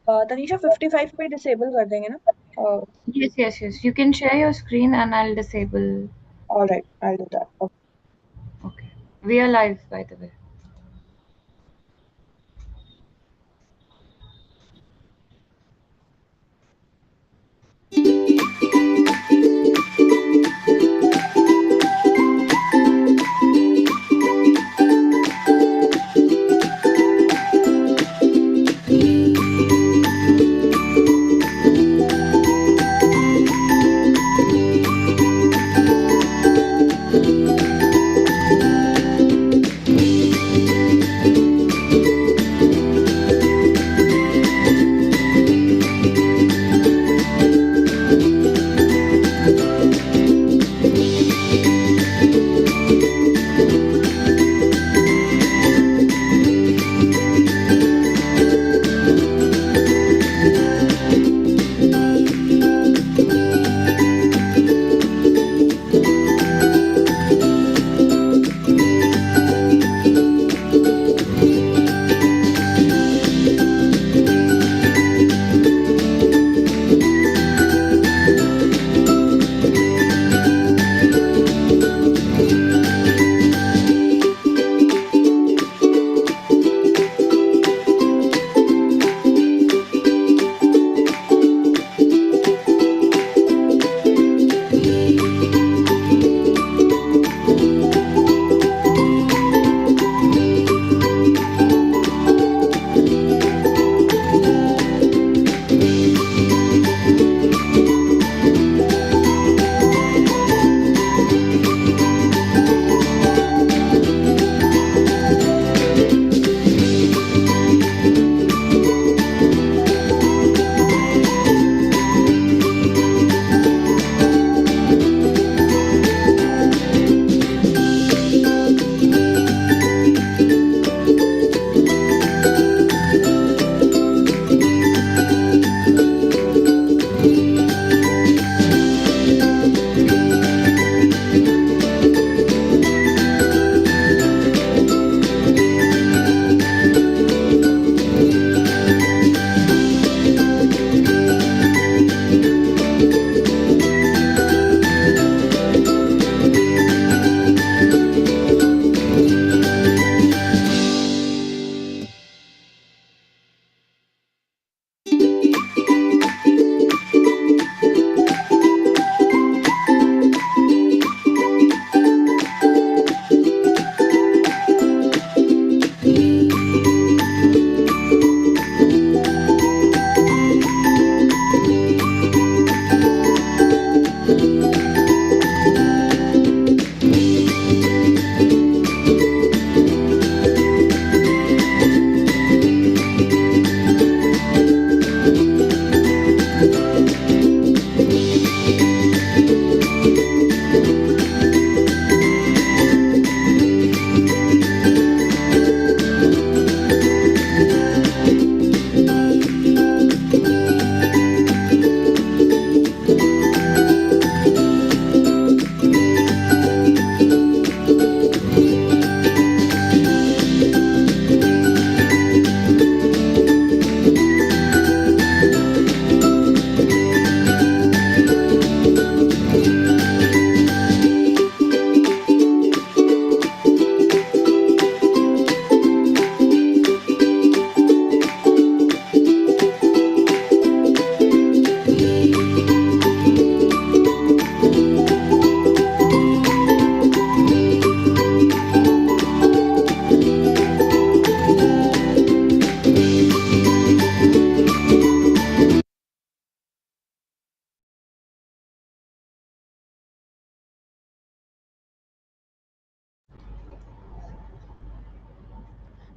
तनीषा 55 पे डिसेबल कर देंगे ना? Yes, yes, yes. You can share your screen and I'll disable. All right, I'll do that. Okay. Okay. We are live, by the way.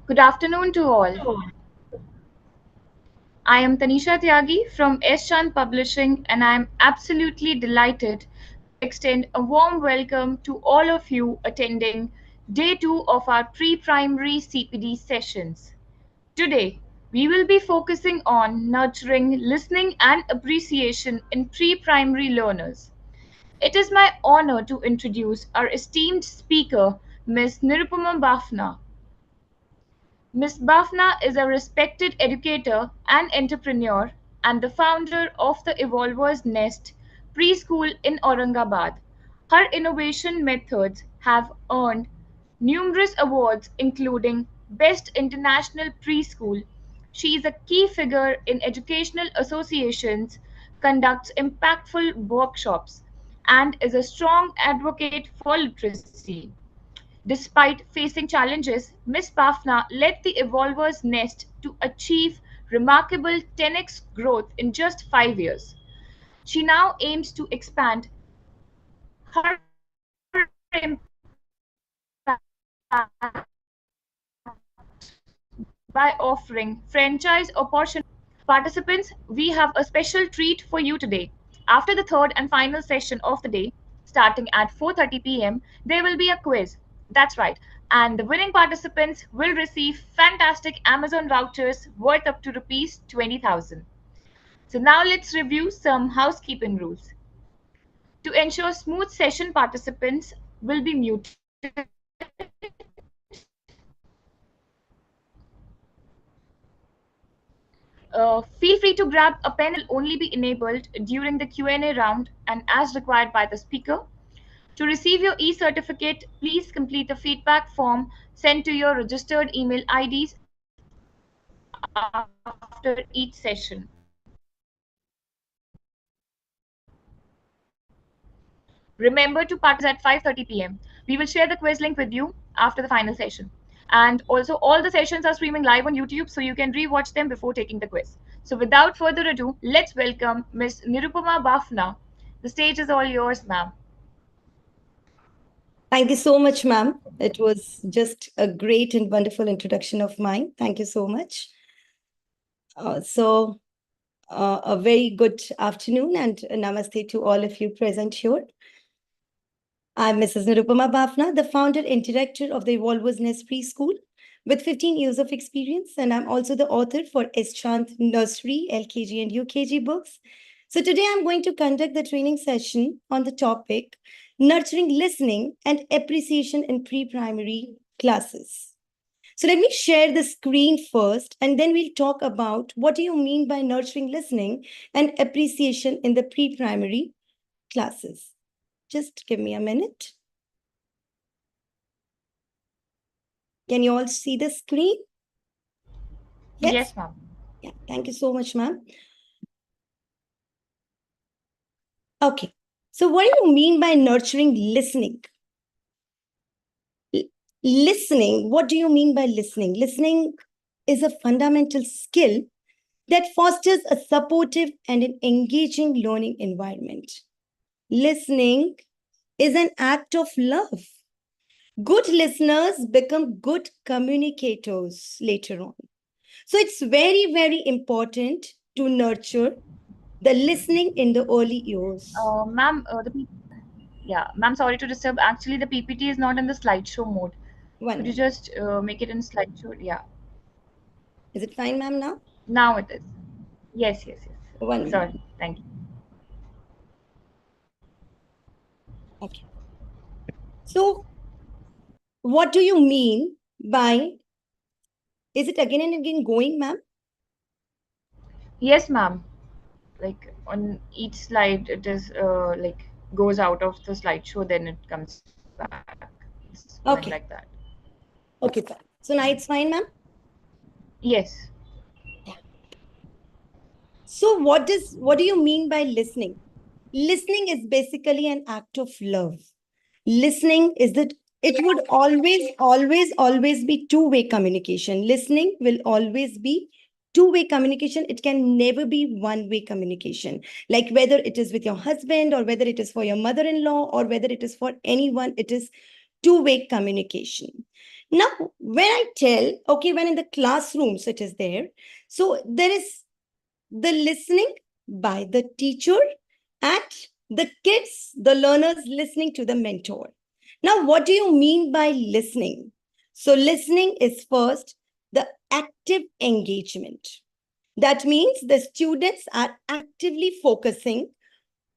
Good afternoon to all. I am Tanisha Tyagi from S. Chand Publishing, and I am absolutely delighted to extend a warm welcome to all of you attending day 2 of our pre-primary CPD sessions. Today, we will be focusing on nurturing listening and appreciation in pre-primary learners. It is my honor to introduce our esteemed speaker, Ms. Nirupama Bafna. Ms. Bafna is a respected educator and entrepreneur and the founder of the Evolver's Nest preschool in Aurangabad. Her innovation methods have earned numerous awards, including Best International Preschool. She is a key figure in educational associations, conducts impactful workshops, and is a strong advocate for literacy. Despite facing challenges, Ms. Pafna led the Evolver's Nest to achieve remarkable 10x growth in just 5 years. She now aims to expand her impact by offering franchise opportunities. Participants, we have a special treat for you today. After the third and final session of the day, starting at 4:30 p.m., there will be a quiz. That's right. And the winning participants will receive fantastic Amazon vouchers worth up to rupees 20,000. So now let's review some housekeeping rules. To ensure smooth session, participants will be muted. Feel free to grab a pen. Only be enabled during the Q&A round and as required by the speaker. To receive your e-certificate, please complete the feedback form sent to your registered email IDs after each session. Remember to participate at 5:30 p.m. We will share the quiz link with you after the final session. And also, all the sessions are streaming live on YouTube, so you can rewatch them before taking the quiz. So, without further ado, let's welcome Ms. Nirupama Bafna. The stage is all yours, ma'am. Thank you so much, ma'am. It was just a great and wonderful introduction of mine. Thank you so much. A very good afternoon and namaste to all of you present here. I'm Mrs. Nirupama Bafna, the founder and director of the Evolver's Nest Preschool with 15 years of experience. And I'm also the author for Eschanth Nursery, LKG and UKG books. So today I'm going to conduct the training session on the topic nurturing listening and appreciation in pre-primary classes. So let me share the screen first, and then we'll talk about what do you mean by nurturing listening and appreciation in the pre-primary classes. Just give me a minute. Can you all see the screen? Yes, ma'am. Yeah, thank you so much, ma'am. Okay, so what do you mean by nurturing listening? Listening, what do you mean by listening? Listening is a fundamental skill that fosters a supportive and an engaging learning environment. Listening is an act of love. Good listeners become good communicators later on. So it's very, very important to nurture the listening in the early years. Ma'am, ma'am, sorry to disturb. Actually, the PPT is not in the slideshow mode. One Could you minute. just make it in slideshow? Yeah, Is it fine, ma'am, now? now it is. Yes, yes, yes. 1 minute. Sorry, thank you. Okay. So what do you mean by, is it again and again going, ma'am? Yes, ma'am. Like on each slide, it is like goes out of the slideshow, then it comes back. It's going like that. Okay, fine. So now it's fine, ma'am? Yes. Yeah. So what do you mean by listening? Listening is basically an act of love. Listening is that it would always be two-way communication. Listening will always be two-way communication. It can never be one-way communication. Like whether it is with your husband or whether it is for your mother-in-law or whether it is for anyone, it is two-way communication. Now, when I tell, okay, when in the classrooms it is there, so there is the listening by the teacher and the kids, the learners listening to the mentor. Now, what do you mean by listening? So listening is first the active engagement. That means the students are actively focusing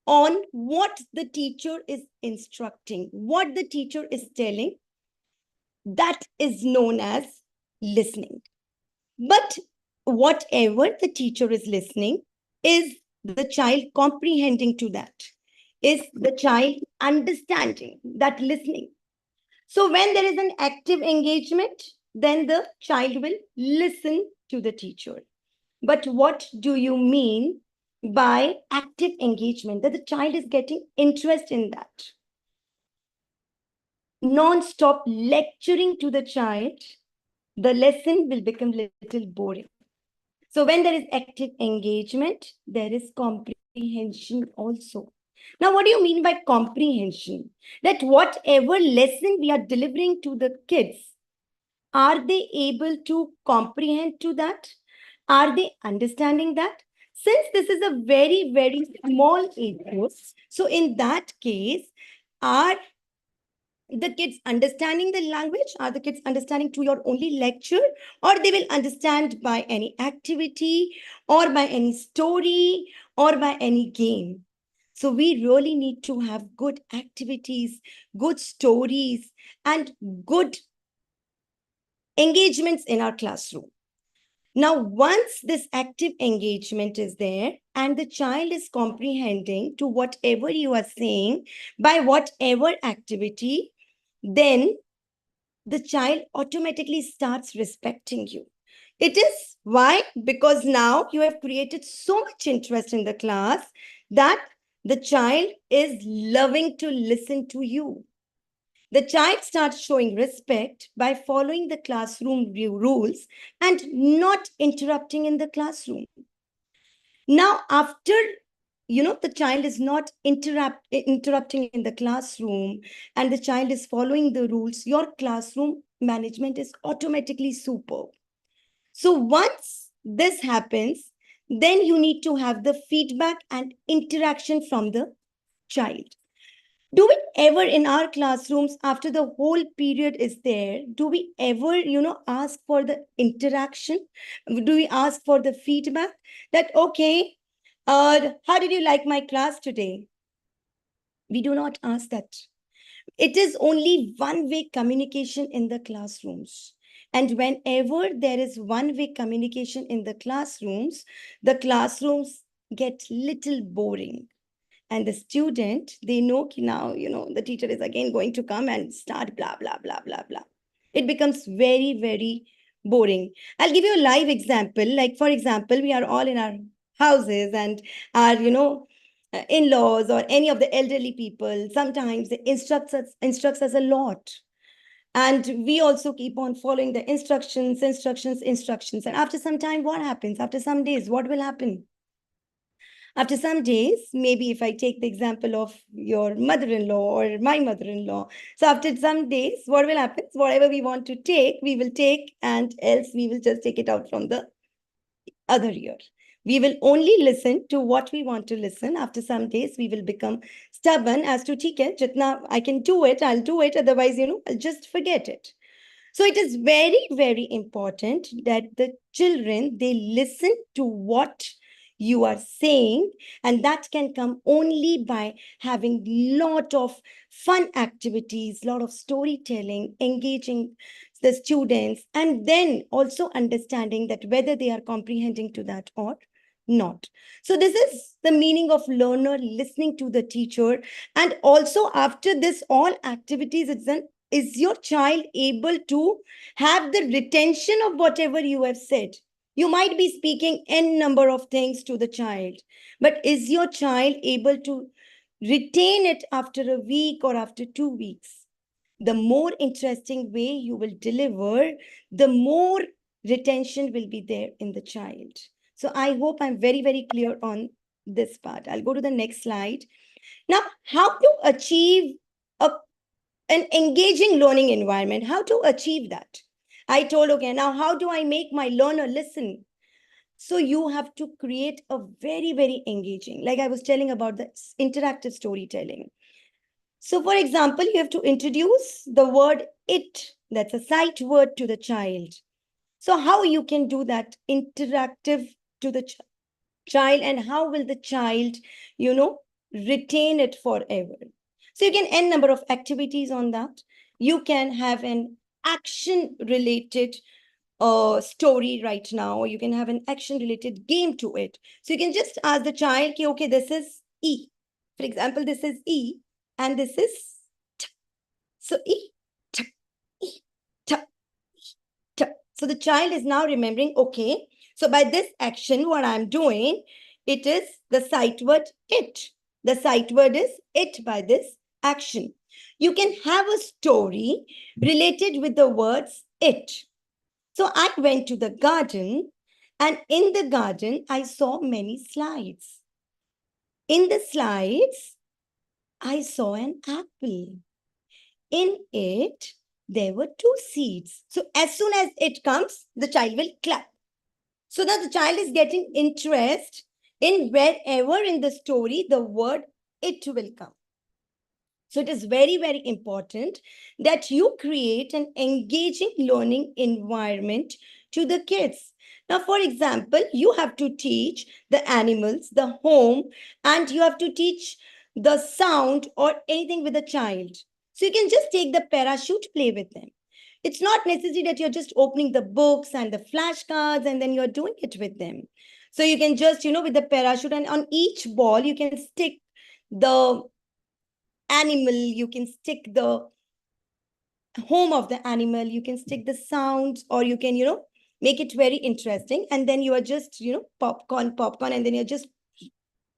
on what the teacher is instructing, what the teacher is telling. That is known as listening. But whatever the teacher is listening, is the child comprehending to that? Is the child understanding that listening? So when there is an active engagement, then the child will listen to the teacher. But what do you mean by active engagement? That the child is getting interest in that. Non-stop lecturing to the child, the lesson will become little boring. So when there is active engagement, there is comprehension also. Now, what do you mean by comprehension? That whatever lesson we are delivering to the kids, are they able to comprehend to that? Are they understanding that? Since this is a very, very small age group, so in that case, are the kids understanding the language? Are the kids understanding to your only lecture? Or they will understand by any activity or by any story or by any game? So we really need to have good activities, good stories, and good engagements in our classroom. Now, once this active engagement is there and the child is comprehending to whatever you are saying by whatever activity, then the child automatically starts respecting you. It is why? Because now you have created so much interest in the class that the child is loving to listen to you. The child starts showing respect by following the classroom rules and not interrupting in the classroom. Now, after the child is not interrupting in the classroom and the child is following the rules, your classroom management is automatically superb. So once this happens, then you need to have the feedback and interaction from the child. Do we ever in our classrooms, after the whole period is there, do we ever ask for the interaction? Do we ask for the feedback that, okay, how did you like my class today? We do not ask that. It is only one-way communication in the classrooms. And whenever there is one-way communication in the classrooms get little boring. And the student, they know now, the teacher is again going to come and start blah, blah, blah, blah, blah. It becomes very, very boring. I'll give you a live example. Like, for example, we are all in our houses and our, in-laws or any of the elderly people, sometimes they instructs us a lot. And we also keep on following the instructions. And after some time, what happens? After some days, what will happen? After some days, maybe if I take the example of your mother-in-law or my mother-in-law, so after some days, what will happen? Whatever we want to take, we will take, and else we will just take it out from the other ear. We will only listen to what we want to listen. After some days, we will become stubborn as to, theek hai, jitna I can do it, I'll do it. Otherwise, I'll just forget it. So it is very, very important that the children, they listen to what you are saying, and that can come only by having lot of fun activities, lot of storytelling, engaging the students, and then also understanding that whether they are comprehending to that or not. So this is the meaning of learner listening to the teacher. And also after this all activities, is your child able to have the retention of whatever you have said? You might be speaking n number of things to the child, but is your child able to retain it after a week or after 2 weeks? The more interesting way you will deliver, the more retention will be there in the child. So I hope I'm very, very clear on this part. I'll go to the next slide. Now, how to achieve an engaging learning environment? How to achieve that? I told, okay, now how do I make my learner listen? So you have to create a very, very engaging, like I was telling about the interactive storytelling. So for example, you have to introduce the word it, that's a sight word, to the child. So how you can do that interactive to the child, and how will the child, retain it forever? So you can n number of activities on that. You can have an action related a story right now, or you can have an action related game to it. So you can just ask the child, okay, this is E. For example, this is E and this is T. So E, T, E, T, T. So the child is now remembering, okay, so by this action, what I'm doing, it is the sight word it. The sight word is it by this action. You can have a story related with the words it. So I went to the garden, and in the garden, I saw many slides. In the slides, I saw an apple. In it, there were two seeds. So as soon as it comes, the child will clap. So that the child is getting interest in wherever in the story the word it will come. So it is very, very important that you create an engaging learning environment to the kids. Now, for example, you have to teach the animals, the home, and you have to teach the sound or anything with the child. So you can just take the parachute, play with them. It's not necessary that you're just opening the books and the flashcards and then you're doing it with them. So you can just, with the parachute, and on each ball, you can stick the animal, you can stick the home of the animal, you can stick the sounds, or you can, make it very interesting. And then you are just, popcorn, and then you're just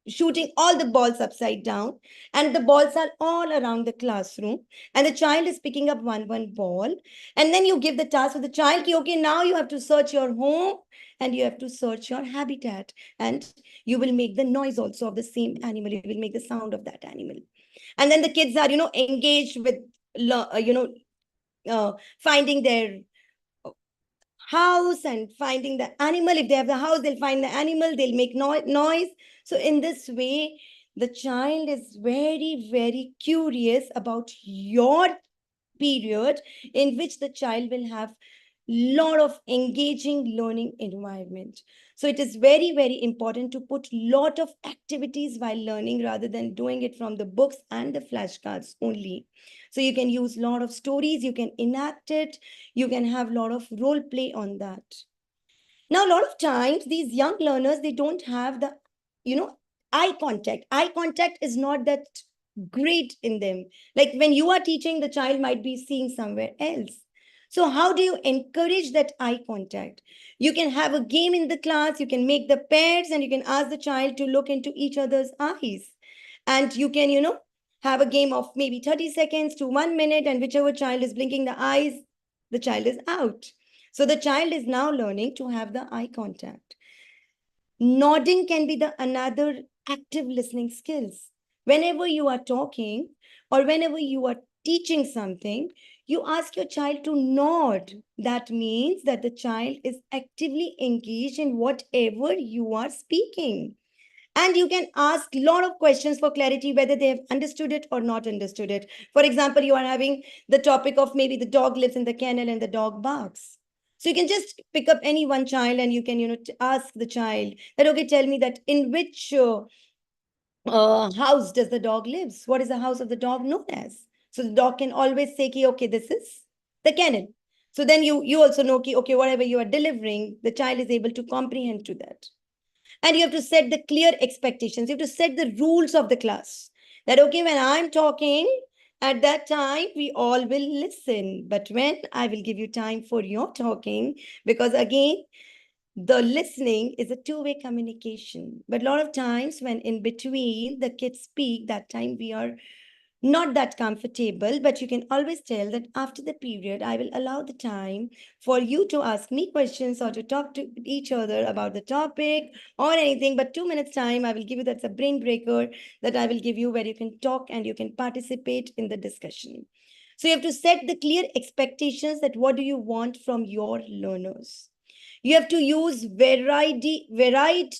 shooting all the balls upside down, and the balls are all around the classroom, and the child is picking up one ball, and then you give the task to the child, okay, now you have to search your home and you have to search your habitat, and you will make the noise also of the same animal, you will make the sound of that animal. And then the kids are engaged with finding their house and finding the animal. If they have the house, they'll find the animal, they'll make noise. So in this way, the child is very, very curious about your period, in which the child will have lot of engaging learning environment. So it is very, very important to put lot of activities while learning, rather than doing it from the books and the flashcards only. So you can use lot of stories, you can enact it, you can have lot of role play on that. Now, a lot of times, these young learners, they don't have the, eye contact. Eye contact is not that great in them. Like when you are teaching, the child might be seeing somewhere else. So how do you encourage that eye contact? You can have a game in the class, you can make the pairs, and you can ask the child to look into each other's eyes. And you can, have a game of maybe 30 seconds to 1 minute, and whichever child is blinking the eyes, the child is out. So the child is now learning to have the eye contact. Nodding can be the another active listening skills. Whenever you are talking or whenever you are teaching something, you ask your child to nod. That means that the child is actively engaged in whatever you are speaking. And you can ask a lot of questions for clarity, whether they have understood it or not understood it. For example, you are having the topic of maybe the dog lives in the kennel and the dog barks. So you can just pick up any one child, and you can, ask the child that, okay, tell me that in which house does the dog lives? What is the house of the dog known as? So the dog can always say, okay, this is the kennel. So then you also know, okay, whatever you are delivering, the child is able to comprehend to that. And you have to set the clear expectations. You have to set the rules of the class. That, okay, when I'm talking, at that time, we all will listen. But when I will give you time for your talking, because again, the listening is a two-way communication. But a lot of times when in between the kids speak, that time we are not that comfortable, but you can always tell that after the period, I will allow the time for you to ask me questions or to talk to each other about the topic or anything. But 2 minutes time, I will give you, that's a brain breaker that I will give you, where you can talk and you can participate in the discussion. So you have to set the clear expectations that what do you want from your learners. You have to use varied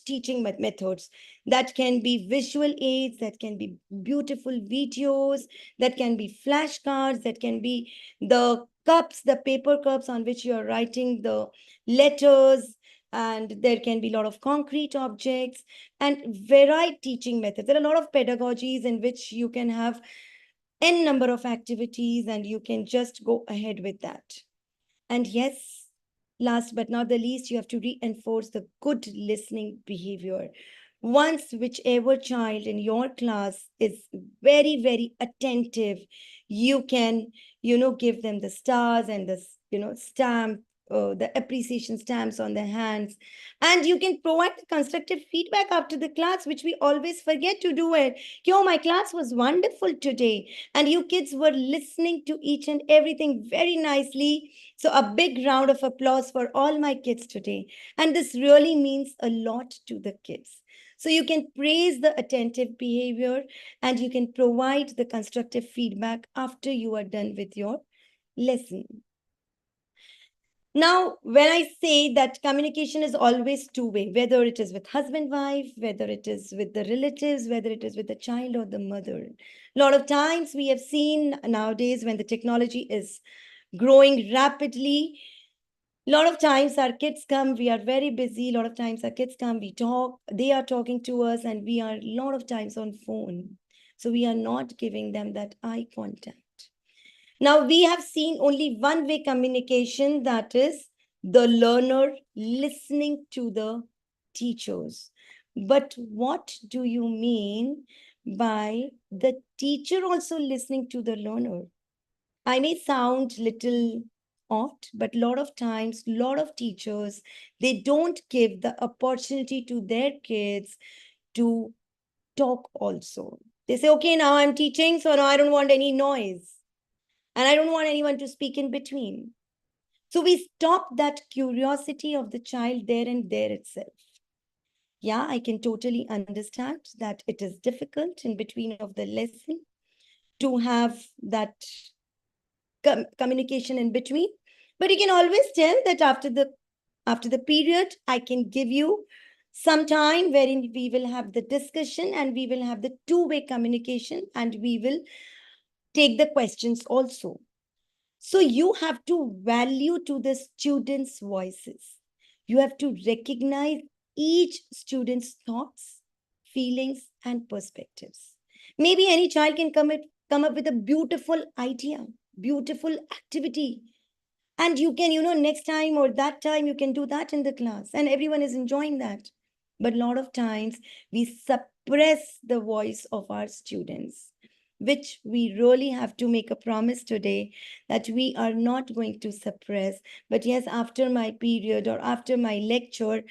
teaching methods. That can be visual aids, that can be beautiful videos, that can be flashcards, that can be the cups, the paper cups on which you are writing the letters, and there can be a lot of concrete objects and varied teaching methods. There are a lot of pedagogies in which you can have n number of activities, and you can just go ahead with that. And yes, last but not the least, you have to reinforce the good listening behavior. Once whichever child in your class is very, very attentive, you can, give them the stars and the, stamp, the appreciation stamps on their hands. And you can provide the constructive feedback after the class, which we always forget to do it. Yo, my class was wonderful today. And you kids were listening to each and everything very nicely. So a big round of applause for all my kids today. And this really means a lot to the kids. So you can praise the attentive behavior and you can provide the constructive feedback after you are done with your lesson. Now, when I say that communication is always two-way, whether it is with husband, wife, whether it is with the relatives, whether it is with the child or the mother, a lot of times we have seen nowadays when the technology is growing rapidly, a lot of times our kids come, we are very busy. A lot of times our kids come, we talk, they are talking to us, and we are a lot of times on phone. So we are not giving them that eye contact. Now we have seen only one-way communication, that is the learner listening to the teachers. But what do you mean by the teacher also listening to the learner? I may sound little odd, but a lot of times, a lot of teachers, they don't give the opportunity to their kids to talk also. They say, okay, now I'm teaching, so now I don't want any noise. And I don't want anyone to speak in between. So we stop that curiosity of the child there and there itself. Yeah, I can totally understand that it is difficult in between of the lesson to have that communication in between, but you can always tell that after the period I can give you some time wherein we will have the discussion and we will have the two-way communication and we will take the questions also. So you have to value to the students' voices. You have to recognize each student's thoughts, feelings, and perspectives. Maybe any child can come up with a beautiful idea, beautiful activity. And you can, next time or that time, you can do that in the class. And everyone is enjoying that. But a lot of times we suppress the voice of our students, which we really have to make a promise today that we are not going to suppress. But yes, after my period or after my lecture,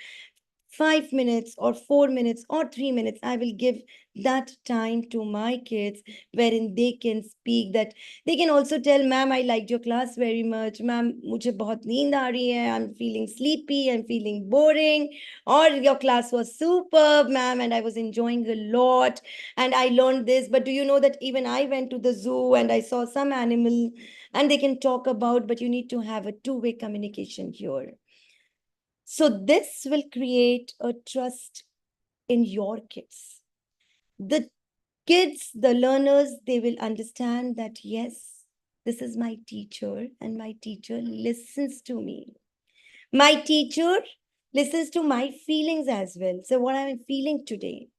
5 minutes or 4 minutes or 3 minutes, I will give that time to my kids wherein they can speak, that they can also tell, ma'am, I liked your class very much. Ma'am, mujhe bahut neend aa rahi hai. I'm feeling sleepy. I'm feeling boring. Or your class was superb, ma'am, and I was enjoying a lot. And I learned this. But do you know that even I went to the zoo and I saw some animal, and they can talk about, but you need to have a two-way communication here. So this will create a trust in your kids. The kids, the learners, they will understand that, yes, this is my teacher and my teacher listens to me. My teacher listens to my feelings as well. So what I'm feeling today.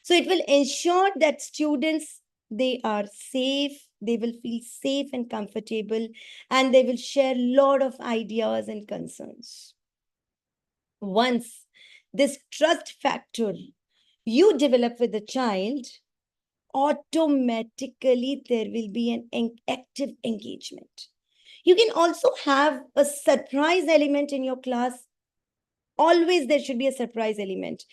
So it will ensure that students, they are safe, they will feel safe and comfortable, and they will share a lot of ideas and concerns. Once this trust factor you develop with the child, automatically there will be an active engagement. You can also have a surprise element in your class. Always there should be a surprise element.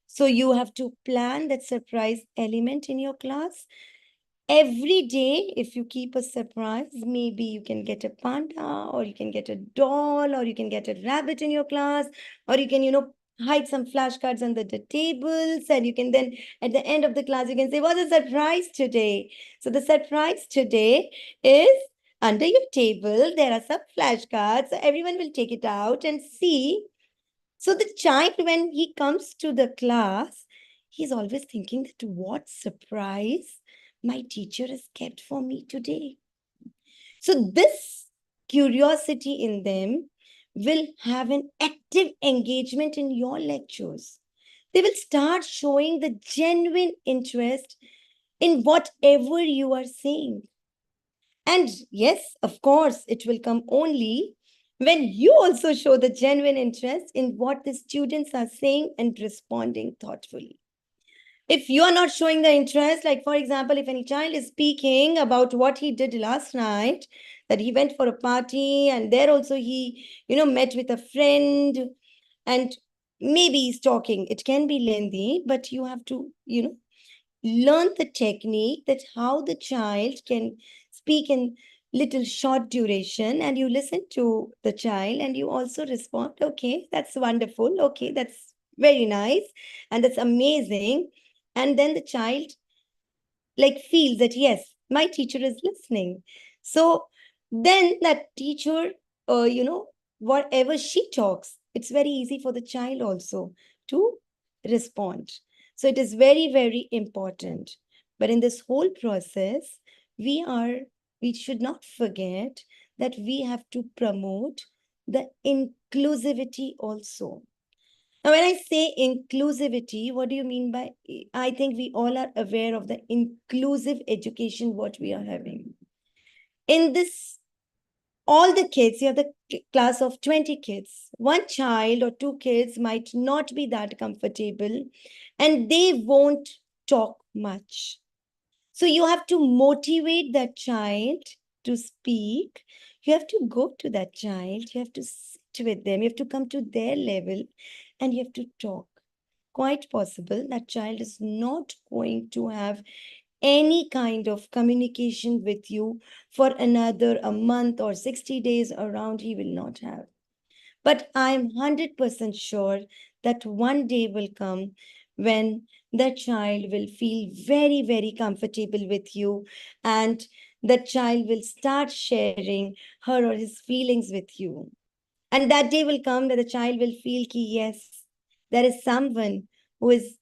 So you have to plan that surprise element in your class. Every day, if you keep a surprise, maybe you can get a panda, or you can get a doll, or you can get a rabbit in your class, or you can, hide some flashcards under the tables, and you can then, at the end of the class, you can say, what's a surprise today? So the surprise today is under your table, there are some flashcards. So everyone will take it out and see. So the child, when he comes to the class, he's always thinking that what surprise my teacher has kept for me today. So this curiosity in them will have an active engagement in your lectures. They will start showing the genuine interest in whatever you are saying. And yes, of course, it will come only when you also show the genuine interest in what the students are saying and responding thoughtfully. If you are not showing the interest, like for example, if any child is speaking about what he did last night, that he went for a party and there also he, met with a friend, and maybe he's talking, it can be lengthy, but you have to, learn the technique that how the child can speak in little short duration, and you listen to the child and you also respond, okay, that's wonderful, okay, that's very nice, and that's amazing. And then the child like feels that yes, my teacher is listening. So then that teacher, whatever she talks, it's very easy for the child also to respond. So it is very, very important. But in this whole process, we should not forget that we have to promote the inclusivity also. now, when I say inclusivity, what do you mean by? I think we all are aware of the inclusive education what we are having. In this, all the kids, you have the class of 20 kids. One child or two kids might not be that comfortable and they won't talk much. So you have to motivate that child to speak. You have to go to that child. You have to sit with them. You have to come to their level and you have to talk. Quite possible that child is not going to have any kind of communication with you for another a month or 60 days around. He will not have. But I'm 100% sure that one day will come when the child will feel very, very comfortable with you, and the child will start sharing her or his feelings with you. And that day will come that the child will feel ki, yes, there is someone who is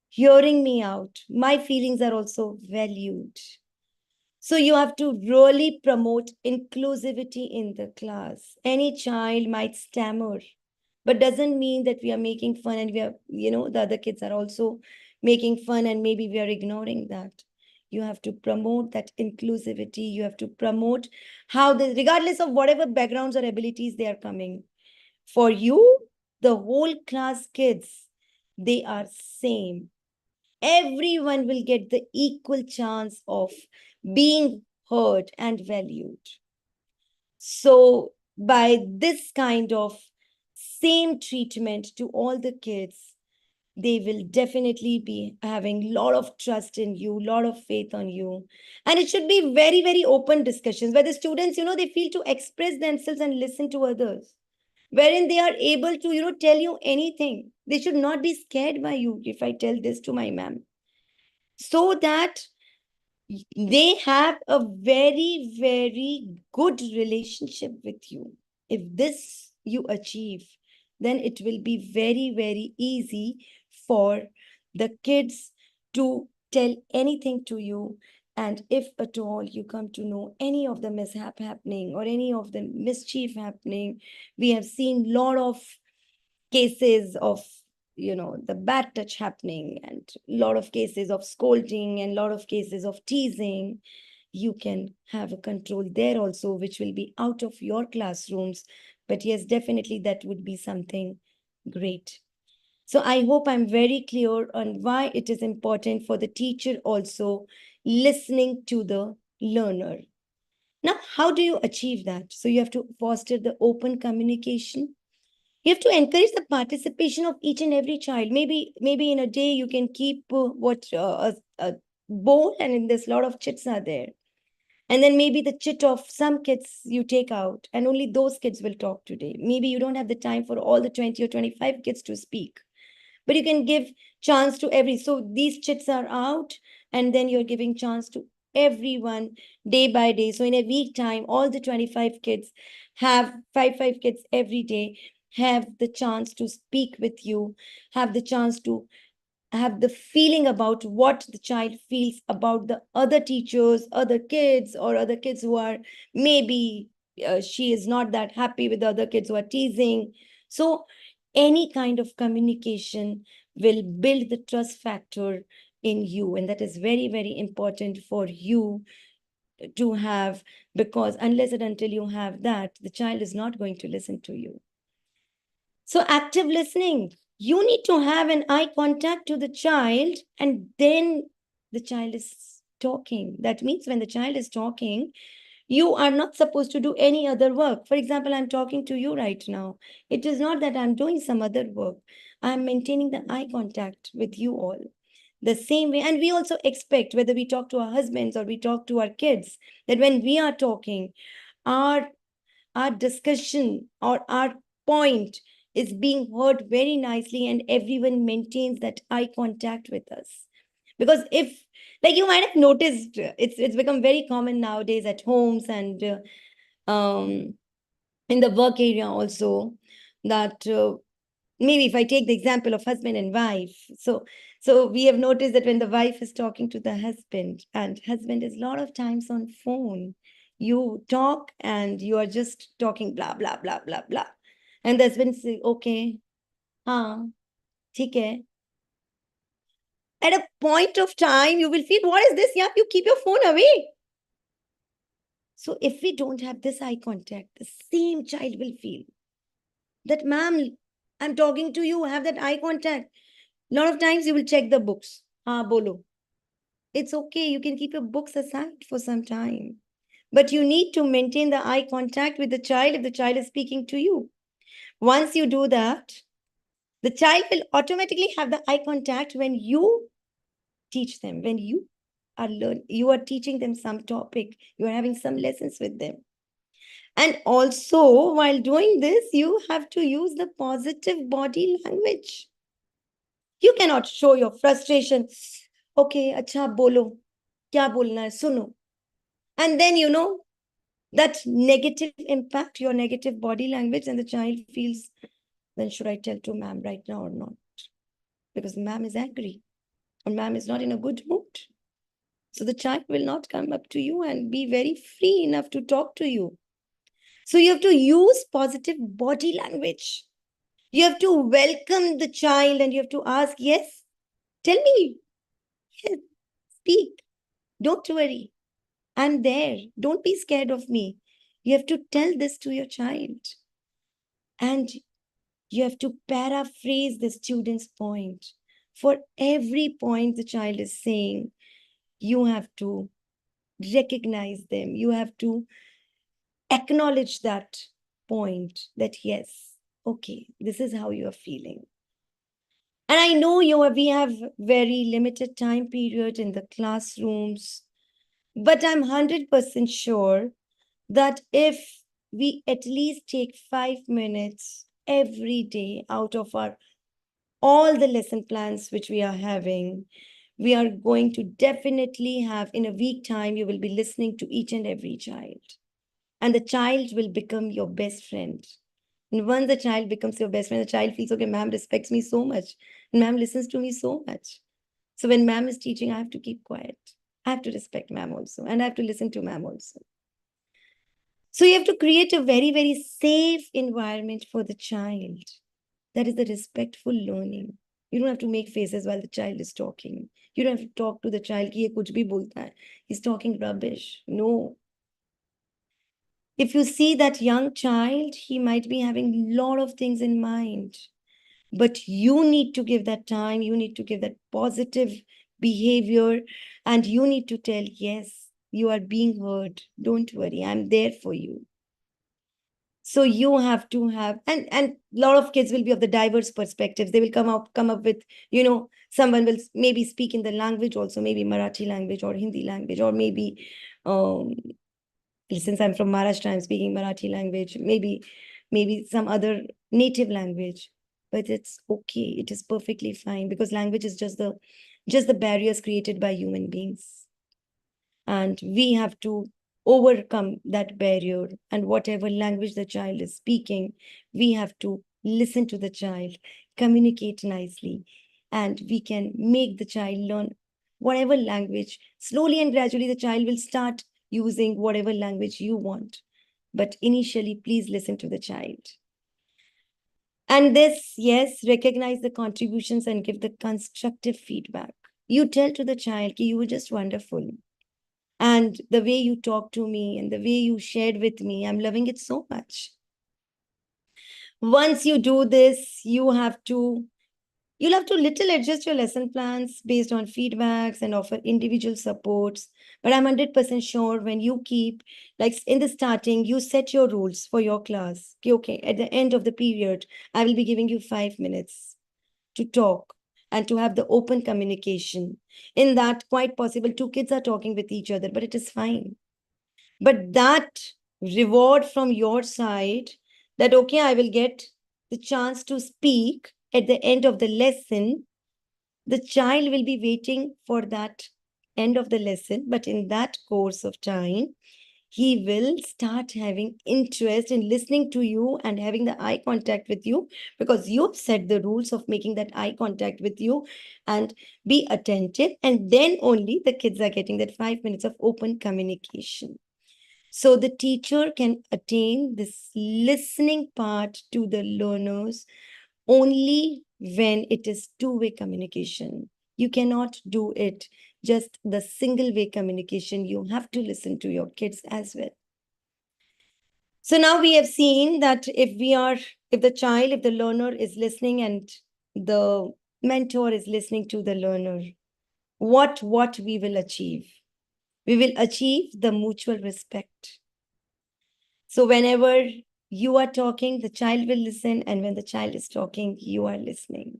hearing me out. My feelings are also valued. So you have to really promote inclusivity in the class. Any child might stammer, but doesn't mean that we are making fun and we are, the other kids are also making fun and maybe we are ignoring that. You have to promote that inclusivity. You have to promote how the, regardless of whatever backgrounds or abilities they are coming. For you, the whole class kids, they are same. Everyone will get the equal chance of being heard and valued. So by this kind of same treatment to all the kids, they will definitely be having a lot of trust in you, lot of faith on you. And it should be very, very open discussions where the students, they feel to express themselves and listen to others, wherein they are able to, tell you anything. They should not be scared by you if I tell this to my ma'am. So that they have a very, very good relationship with you. If this you achieve, then it will be very, very easy for the kids to tell anything to you. And if at all you come to know any of the mishap happening or any of the mischief happening, we have seen a lot of cases of the bad touch happening and a lot of cases of scolding and a lot of cases of teasing. You can have a control there also, which will be out of your classrooms. But yes, definitely that would be something great. So I hope I'm very clear on why it is important for the teacher also listening to the learner. Now, how do you achieve that? So you have to foster the open communication. You have to encourage the participation of each and every child. Maybe in a day you can keep a bowl, and in this lot of chits are there, and then maybe the chit of some kids you take out and only those kids will talk today. Maybe you don't have the time for all the 20 or 25 kids to speak, but you can give chance to every. So these chits are out, and then you're giving chance to everyone day by day. So in a week time, all the 25 kids have five kids every day have the chance to speak with you, have the chance to have the feeling about what the child feels about the other teachers, other kids, or other kids who are maybe she is not that happy with the other kids who are teasing. So any kind of communication will build the trust factor in you, and that is very, very important for you to have, because unless and until you have that, the child is not going to listen to you. So active listening, you need to have an eye contact to the child, and then the child is talking. That means when the child is talking, you are not supposed to do any other work. For example, I'm talking to you right now. It is not that I'm doing some other work. I'm maintaining the eye contact with you all. The same way, and we also expect, whether we talk to our husbands or we talk to our kids, that when we are talking, our our discussion or our point is being heard very nicely, and everyone maintains that eye contact with us. Because if, like, you might have noticed, it's become very common nowadays at homes and in the work area also, that maybe if I take the example of husband and wife, so we have noticed that when the wife is talking to the husband, and husband is a lot of times on phone, you talk and you are just talking blah blah blah blah blah, and the husband say, okay, theek hai. At a point of time you will feel, what is this? Yeah, you keep your phone away. So if we don't have this eye contact, the same child will feel that, ma'am, I'm talking to you, have that eye contact. A lot of times you will check the books. Bolo. It's okay. You can keep your books aside for some time. But you need to maintain the eye contact with the child if the child is speaking to you. Once you do that, the child will automatically have the eye contact when you teach them, when you are teaching them some topic, you are having some lessons with them. And also, while doing this, you have to use the positive body language. You cannot show your frustration. Okay, acha bolo. Kya bolna hai? Suno. And then, that negative impact, your negative body language, and the child feels, then should I tell to ma'am right now or not? Because ma'am is angry or ma'am is not in a good mood. So the child will not come up to you and be very free enough to talk to you. So you have to use positive body language. You have to welcome the child and you have to ask, yes, tell me, yes, speak. Don't worry. I'm there. Don't be scared of me. You have to tell this to your child. And you have to paraphrase the student's point. For every point the child is saying, you have to recognize them. You have to acknowledge that point, that yes, okay, this is how you are feeling. And I know we have very limited time period in the classrooms, but I'm 100% sure that if we at least take 5 minutes every day out of our all the lesson plans which we are having, we are going to definitely have, in a week time, you will be listening to each and every child. And the child will become your best friend. And once the child becomes your best friend, the child feels, okay, ma'am respects me so much. And ma'am listens to me so much. So when ma'am is teaching, I have to keep quiet. I have to respect ma'am also. And I have to listen to ma'am also. So you have to create a very, very safe environment for the child. That is the respectful learning. You don't have to make faces while the child is talking. You don't have to talk to the child, ki ye kuch bhi bolta hai. He's talking rubbish. No. If you see that young child, he might be having a lot of things in mind. But you need to give that time. You need to give that positive behavior. And you need to tell, yes, you are being heard. Don't worry. I'm there for you. So you have to have, and a lot of kids will be of the diverse perspectives. They will come up with, someone will maybe speak in the language also, maybe Marathi language or Hindi language, or maybe, since I'm from Maharashtra, I'm speaking Marathi language, maybe some other native language. But it's okay. It is perfectly fine, because language is just the barriers created by human beings. And we have to overcome that barrier. And whatever language the child is speaking, we have to listen to the child, communicate nicely, and we can make the child learn whatever language. Slowly and gradually, the child will start using whatever language you want. But initially, please listen to the child. And this, yes, recognize the contributions and give the constructive feedback. You tell to the child, you were just wonderful. And the way you talk to me and the way you shared with me, I'm loving it so much. Once you do this, you'll have to little adjust your lesson plans based on feedbacks and offer individual supports. But I'm 100% sure when you keep, like in the starting, you set your rules for your class. Okay, at the end of the period, I will be giving you 5 minutes to talk and to have the open communication. In that, quite possible, two kids are talking with each other, but it is fine. But that reward from your side, that, okay, I will get the chance to speak at the end of the lesson, the child will be waiting for that end of the lesson. But in that course of time, he will start having interest in listening to you and having the eye contact with you, because you've set the rules of making that eye contact with you and be attentive. And then only the kids are getting that 5 minutes of open communication. So the teacher can attain this listening part to the learners only when it is two-way communication. You cannot do it just the single-way communication. You have to listen to your kids as well. So now we have seen that if the learner is listening and the mentor is listening to the learner, what we will achieve? We will achieve the mutual respect. So whenever you are talking, the child will listen. And when the child is talking, you are listening.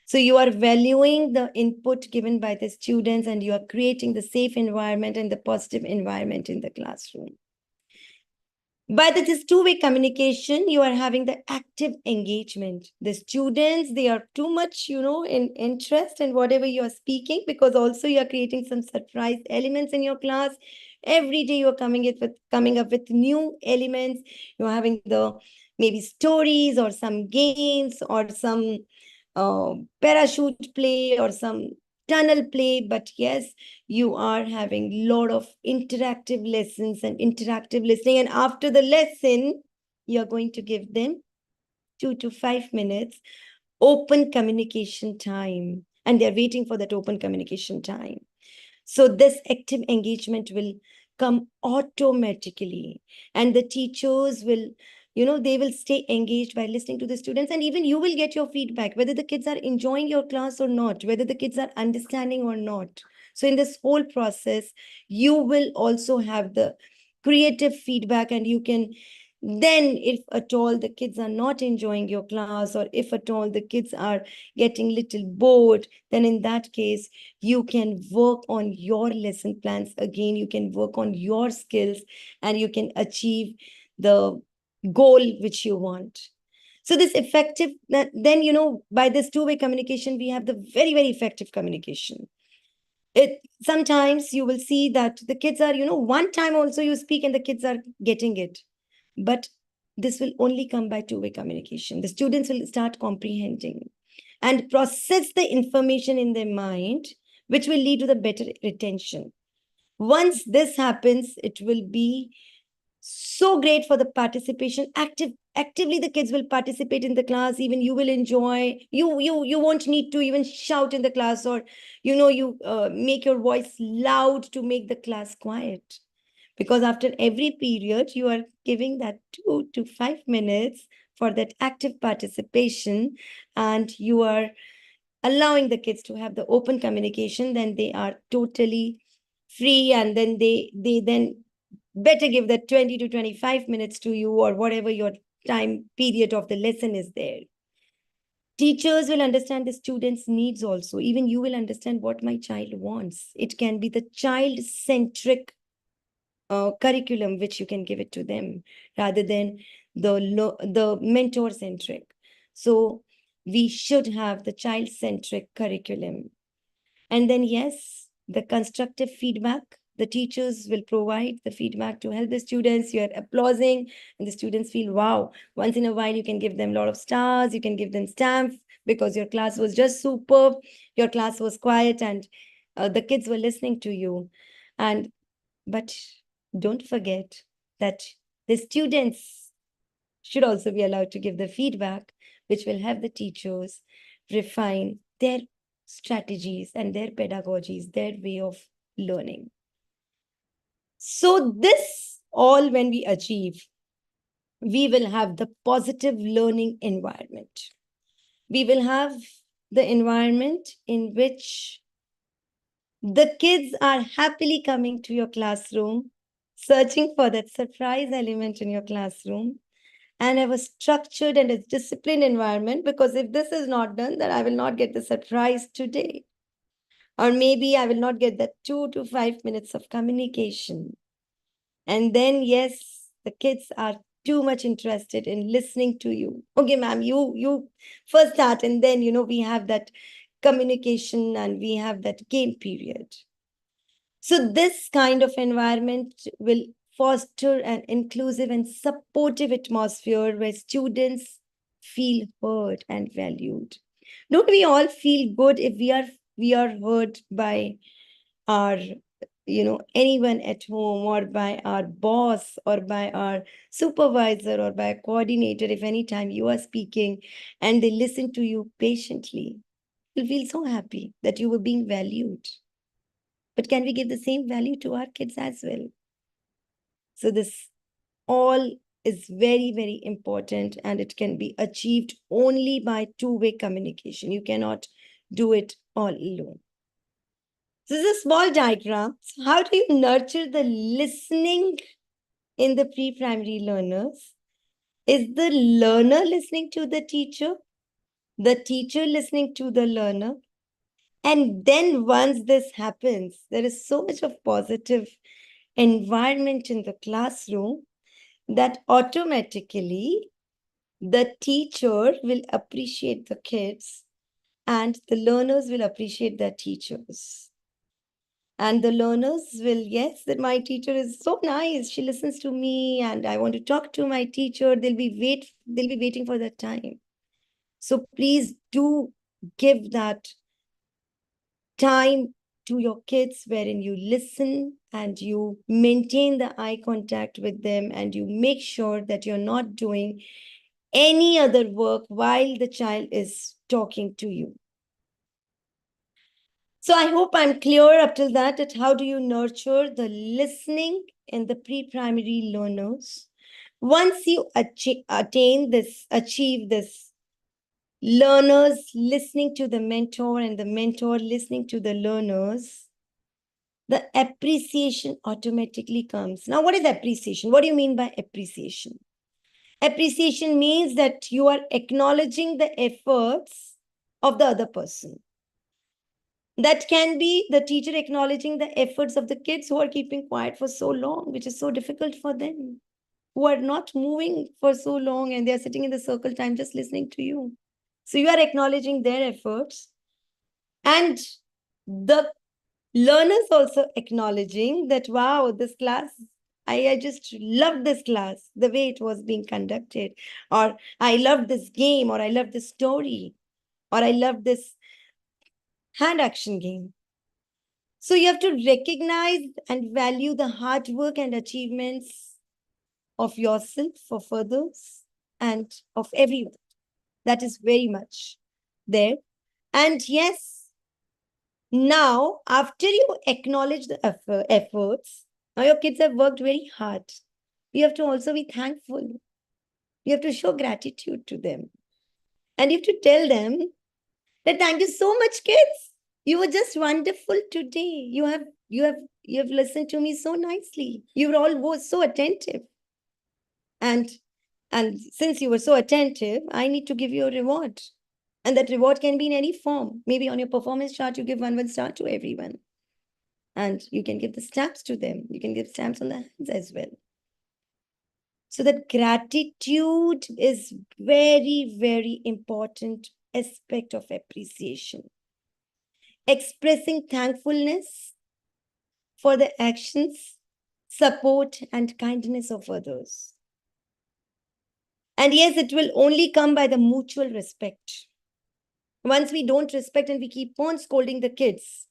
So you are valuing the input given by the students, and you are creating the safe environment and the positive environment in the classroom. By this two-way communication, you are having the active engagement. The students, they are too much, in interest in whatever you are speaking, because also you are creating some surprise elements in your class. Every day you are coming up with new elements. You're having the maybe stories or some games or some parachute play or some tunnel play. But yes, you are having a lot of interactive lessons and interactive listening. And after the lesson, you're going to give them 2 to 5 minutes open communication time. And they're waiting for that open communication time. So this active engagement will come automatically. And the teachers will, they will stay engaged by listening to the students. And even you will get your feedback, whether the kids are enjoying your class or not, whether the kids are understanding or not. So in this whole process, you will also have the creative feedback, and you can then, if at all the kids are not enjoying your class, or if at all the kids are getting little bored, then in that case, you can work on your lesson plans again. You can work on your skills, and you can achieve the goal which you want. So this effective, then, by this two-way communication, we have the very, very effective communication. Sometimes you will see that the kids are, one time also you speak and the kids are getting it. But this will only come by two-way communication. The students will start comprehending and process the information in their mind, which will lead to the better retention. Once this happens, it will be so great for the participation. Actively the kids will participate in the class. Even you will enjoy. You won't need to even shout in the class, or you make your voice loud to make the class quiet. Because after every period, you are giving that 2 to 5 minutes for that active participation, and you are allowing the kids to have the open communication. Then they are totally free, and then they then better give that 20 to 25 minutes to you, or whatever your time period of the lesson is there. Teachers will understand the students' needs also. Even you will understand what my child wants. It can be the child-centric curriculum which you can give it to them, rather than the mentor-centric. So we should have the child-centric curriculum. And then, yes, the constructive feedback. The teachers will provide the feedback to help the students. You're applauding, and the students feel, wow. Once in a while, you can give them a lot of stars. You can give them stamps, because your class was just superb. Your class was quiet, and the kids were listening to you. But don't forget that the students should also be allowed to give the feedback, which will have the teachers refine their strategies and their pedagogies, their way of learning. So this all when we achieve, we will have the positive learning environment. We will have the environment in which the kids are happily coming to your classroom, searching for that surprise element in your classroom, and have a structured and a disciplined environment, because if this is not done, then I will not get the surprise today. Or maybe I will not get that 2 to 5 minutes of communication. And then, yes, the kids are too much interested in listening to you. Okay, ma'am, you first start, and then, we have that communication and we have that game period. So this kind of environment will foster an inclusive and supportive atmosphere where students feel heard and valued. Don't we all feel good if we are heard by our anyone at home, or by our boss, or by our supervisor, or by a coordinator? If anytime you are speaking and they listen to you patiently, you'll feel so happy that you were being valued. But can we give the same value to our kids as well? So this all is very, very important, and it can be achieved only by two-way communication. You cannot do it all alone. So this is a small diagram. So how do you nurture the listening in the pre-primary learners? Is the learner listening to the teacher listening to the learner? And then once this happens, there is so much of positive environment in the classroom that automatically the teacher will appreciate the kids and the learners will appreciate their teachers. And the learners will, yes, that my teacher is so nice. She listens to me and I want to talk to my teacher. They'll be waiting for that time. So please do give that time to your kids wherein you listen and you maintain the eye contact with them, and you make sure that you're not doing any other work while the child is talking to you. So I hope I'm clear up till that how do you nurture the listening in the pre-primary learners. Once you achieve this, learners listening to the mentor and the mentor listening to the learners, the appreciation automatically comes. Now, what is appreciation? What do you mean by appreciation? Appreciation means that you are acknowledging the efforts of the other person. That can be the teacher acknowledging the efforts of the kids who are keeping quiet for so long, which is so difficult for them, who are not moving for so long and they are sitting in the circle time just listening to you. So you are acknowledging their efforts, and the learners also acknowledging that, wow, this class, I just loved this class, the way it was being conducted, or I loved this game, or I loved this story, or I loved this hand action game. So you have to recognize and value the hard work and achievements of yourself, of others, and of everyone. That is very much there. And yes, now after you acknowledge the efforts, now your kids have worked very hard. You have to also be thankful. You have to show gratitude to them. And you have to tell them that thank you so much, kids. You were just wonderful today. You have listened to me so nicely. You were all so attentive. And since you were so attentive, I need to give you a reward. And that reward can be in any form. Maybe on your performance chart, you give one star to everyone. And you can give the stamps to them. You can give stamps on the hands as well. So that gratitude is very, very important aspect of appreciation. Expressing thankfulness for the actions, support, and kindness of others. And yes, it will only come by the mutual respect. Once we don't respect and we keep on scolding the kids,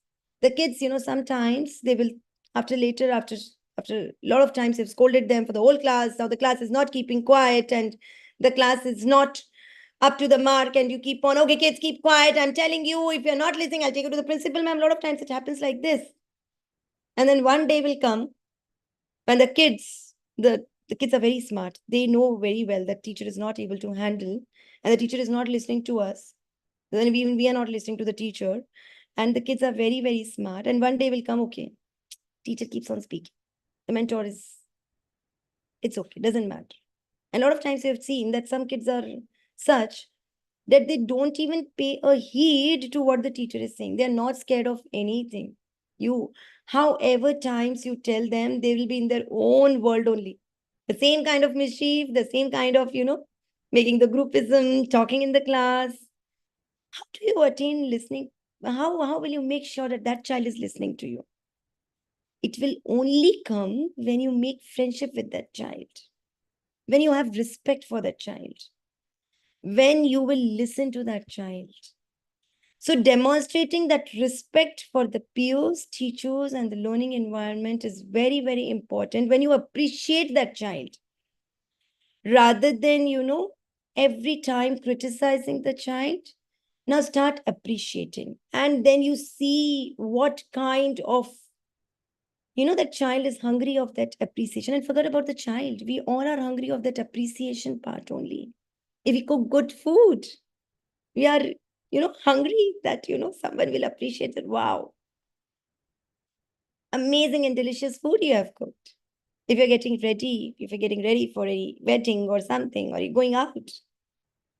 sometimes they will, after a lot of times, they've scolded them for the whole class. Now the class is not keeping quiet and the class is not up to the mark, and you keep on, okay, kids, keep quiet. I'm telling you, if you're not listening, I'll take you to the principal, ma'am. A lot of times it happens like this. And then one day will come And the kids are very smart. They know very well that teacher is not able to handle, and the teacher is not listening to us. Then even we are not listening to the teacher. And the kids are very, very smart. And one day will come, okay, teacher keeps on speaking. The mentor is, it's okay, doesn't matter. And a lot of times you have seen that some kids are such that they don't even pay a heed to what the teacher is saying. They're not scared of anything. You, however times you tell them, they will be in their own world only. The same kind of mischief, the same kind of, making the groupism, talking in the class. How do you attain listening? How will you make sure that that child is listening to you? It will only come when you make friendship with that child, when you have respect for that child, when you will listen to that child. So demonstrating that respect for the peers, teachers, and the learning environment is very, very important when you appreciate that child rather than, every time criticizing the child. Now start appreciating. And then you see what kind of, that child is hungry of that appreciation. And forget about the child. We all are hungry of that appreciation part only. If we cook good food, we are, hungry that, someone will appreciate it. Wow, amazing and delicious food you have cooked. If you're getting ready for a wedding or something, or you're going out,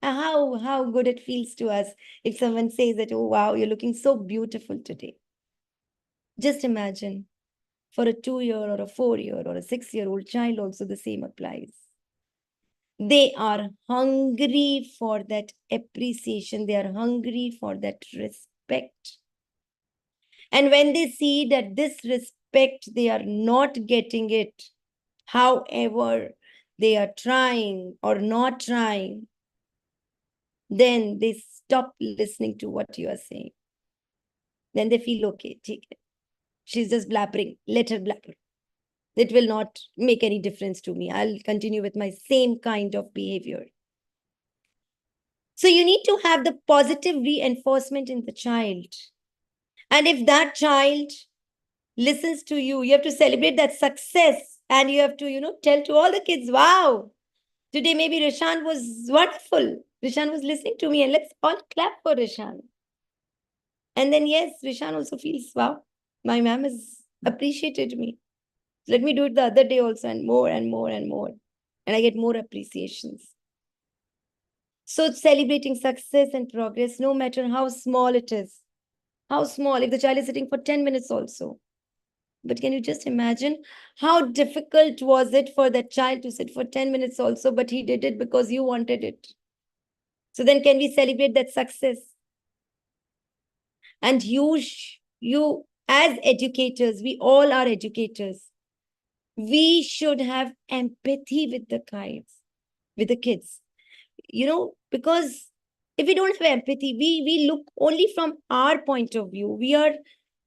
how good it feels to us if someone says that, oh, wow, you're looking so beautiful today. Just imagine for a 2-year or a 4-year or a 6-year-old child, also the same applies. They are hungry for that appreciation. They are hungry for that respect. And when they see that this respect, they are not getting it, however, they are trying or not trying, then they stop listening to what you are saying. Then they feel, okay, she's just blabbering, let her blabber. It will not make any difference to me. I'll continue with my same kind of behavior. So you need to have the positive reinforcement in the child. And if that child listens to you, you have to celebrate that success. And you have to, tell to all the kids, wow, today maybe Rishan was wonderful. Rishan was listening to me, and let's all clap for Rishan. And then, yes, Rishan also feels, wow, my ma'am has appreciated me. Let me do it the other day also, and more and more and more. And I get more appreciations. So celebrating success and progress, no matter how small it is. How small, if the child is sitting for 10 minutes also. But can you just imagine how difficult was it for that child to sit for 10 minutes also, but he did it because you wanted it. So then can we celebrate that success? And you as educators, we all are educators. We should have empathy with the kids, because if we don't have empathy, we look only from our point of view. We are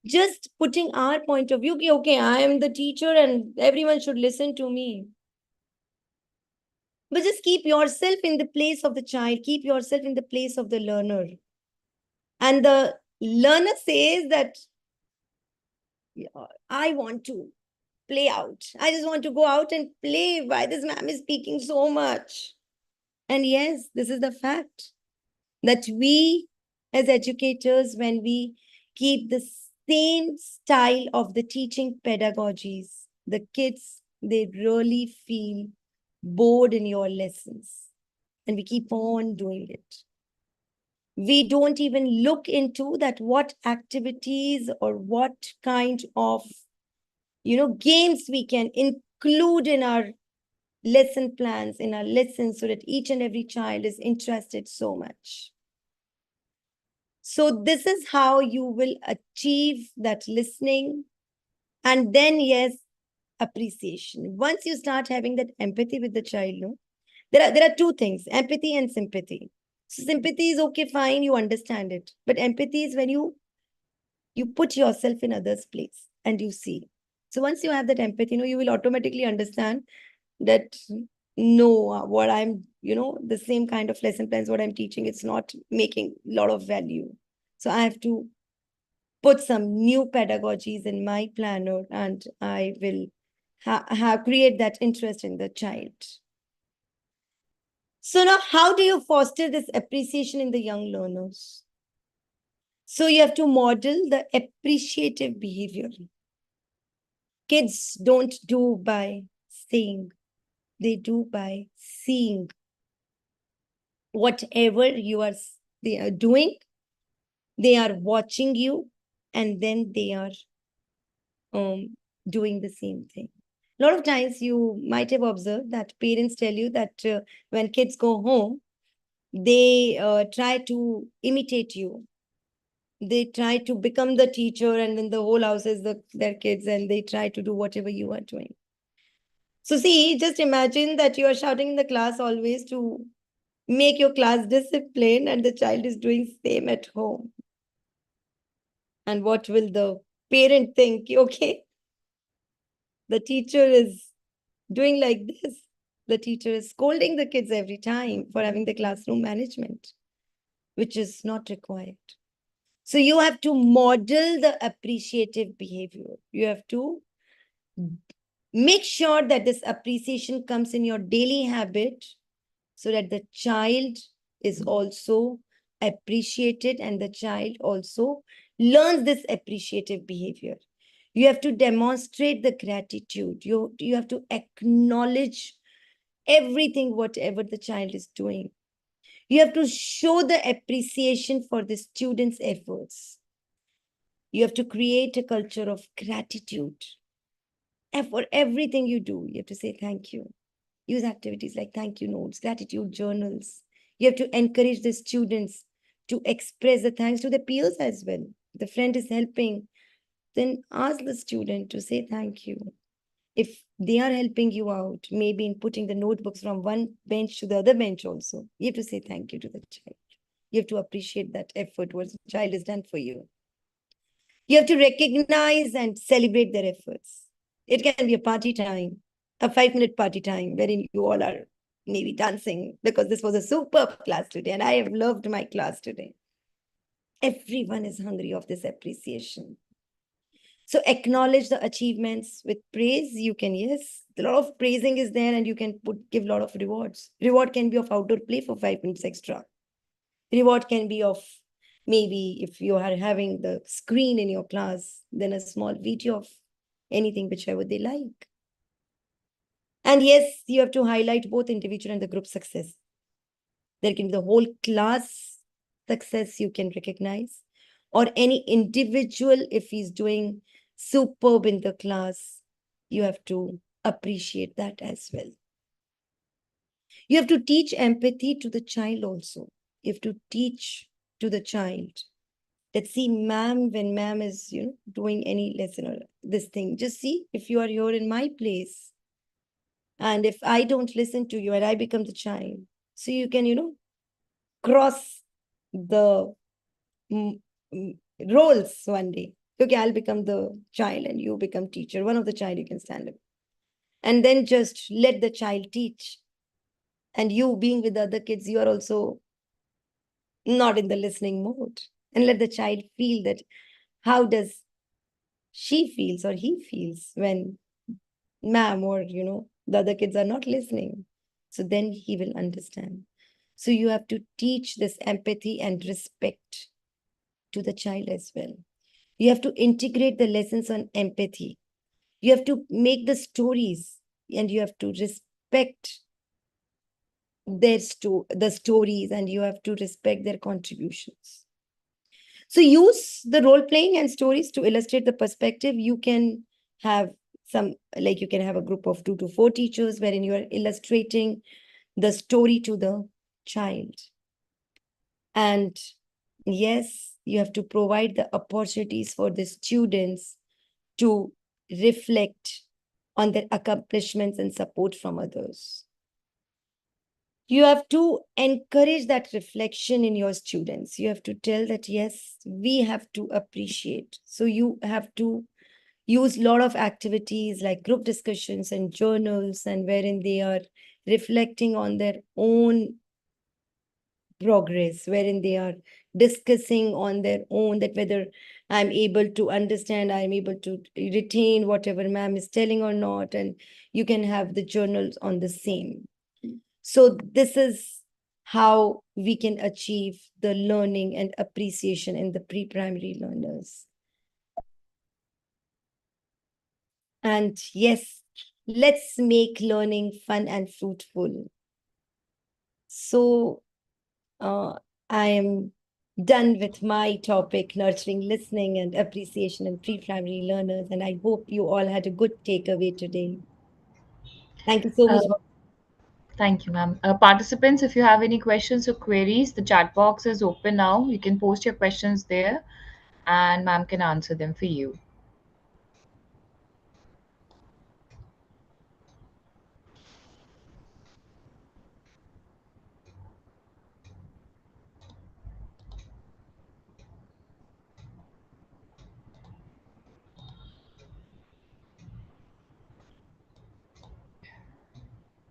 just putting our point of view. Okay, I am the teacher and everyone should listen to me. But just keep yourself in the place of the child. Keep yourself in the place of the learner. And the learner says that, I want to play out. I just want to go out and play. Why this ma'am is speaking so much? And yes, this is the fact that we as educators, when we keep the same style of the teaching pedagogies, the kids, they really feel bored in your lessons. And we keep on doing it. We don't even look into that what activities or what kind of, games we can include in our lesson plans, in our lessons, so that each and every child is interested so much. So this is how you will achieve that listening. And then, yes, appreciation. Once you start having that empathy with the child, there are two things, empathy and sympathy. So sympathy is okay, fine, you understand it. But empathy is when you put yourself in others' place and you see. So once you have that empathy, you will automatically understand that no, what I'm, the same kind of lesson plans, what I'm teaching, it's not making a lot of value. So I have to put some new pedagogies in my planner and I will create that interest in the child. So now, how do you foster this appreciation in the young learners? So you have to model the appreciative behavior. Kids don't do by saying, they do by seeing. Whatever they are doing, they are watching you, and then they are doing the same thing. A lot of times you might have observed that parents tell you that when kids go home, they try to imitate you. They try to become the teacher, and then the whole house is their kids, and they try to do whatever you are doing. So see, just imagine that you are shouting in the class always to make your class disciplined, and the child is doing same at home. And what will the parent think? Okay, the teacher is doing like this. The teacher is scolding the kids every time for having the classroom management, which is not required. So you have to model the appreciative behavior. You have to make sure that this appreciation comes in your daily habit so that the child is also appreciated and the child also learns this appreciative behavior. You have to demonstrate the gratitude. You have to acknowledge everything, whatever the child is doing. You have to show the appreciation for the student's efforts. You have to create a culture of gratitude. And for everything you do, you have to say thank you. Use activities like thank you notes, gratitude journals. You have to encourage the students to express the thanks to the peers as well. The friend is helping, then ask the student to say thank you. If they are helping you out, maybe in putting the notebooks from one bench to the other bench also, you have to say thank you to the child. You have to appreciate that effort what the child has done for you. You have to recognize and celebrate their efforts. It can be a party time, a 5-minute party time wherein you all are maybe dancing because this was a superb class today and I have loved my class today. Everyone is hungry of this appreciation. So acknowledge the achievements with praise. You can, yes, a lot of praising is there and you can give a lot of rewards. Reward can be of outdoor play for 5 minutes extra. Reward can be of maybe if you are having the screen in your class, then a small video of anything, whichever they like. And yes, you have to highlight both individual and the group success. There can be the whole class success you can recognize, or any individual, if he's doing superb in the class, you have to appreciate that as well. You have to teach empathy to the child also. You have to teach to the child that, see, ma'am, when ma'am is, doing any lesson or this thing, just see, if you are here in my place, and if I don't listen to you and I become the child, so you can, cross the roles one day. Okay, I'll become the child and you become teacher. One of the child you can stand up. And then just let the child teach. And you being with the other kids, you are also not in the listening mode. And let the child feel that how does she feels or he feels when ma'am or, the other kids are not listening. So then he will understand. So you have to teach this empathy and respect to the child as well. You have to integrate the lessons on empathy. You have to make the stories and you have to respect the stories and you have to respect their contributions. So use the role playing and stories to illustrate the perspective. You can have you can have a group of 2 to 4 teachers wherein you are illustrating the story to the child. And yes, you have to provide the opportunities for the students to reflect on their accomplishments and support from others. You have to encourage that reflection in your students. You have to tell that, yes, we have to appreciate. So you have to use a lot of activities like group discussions and journals, and wherein they are reflecting on their own progress, wherein they are discussing on their own that whether I'm able to understand, I'm able to retain whatever ma'am is telling or not, and you can have the journals on the same. So this is how we can achieve the learning and appreciation in the pre-primary learners. And yes, let's make learning fun and fruitful. So I am done with my topic, nurturing listening and appreciation in pre-primary learners. And I hope you all had a good takeaway today. Thank you so Uh, much. Thank you, ma'am. Participants, if you have any questions or queries, the chat box is open now. You can post your questions there and ma'am can answer them for you.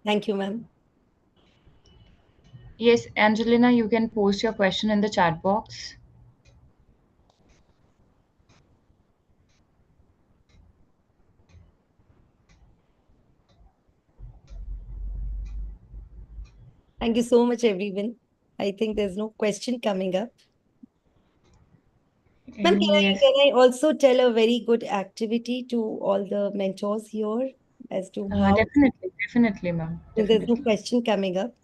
Thank you, ma'am. Yes, Angelina, you can post your question in the chat box. Thank you so much, everyone. I think there's no question coming up. Ma'am, Yes, can I also tell a very good activity to all the mentors here as to how, definitely, ma'am. since there's no Definitely. question coming up.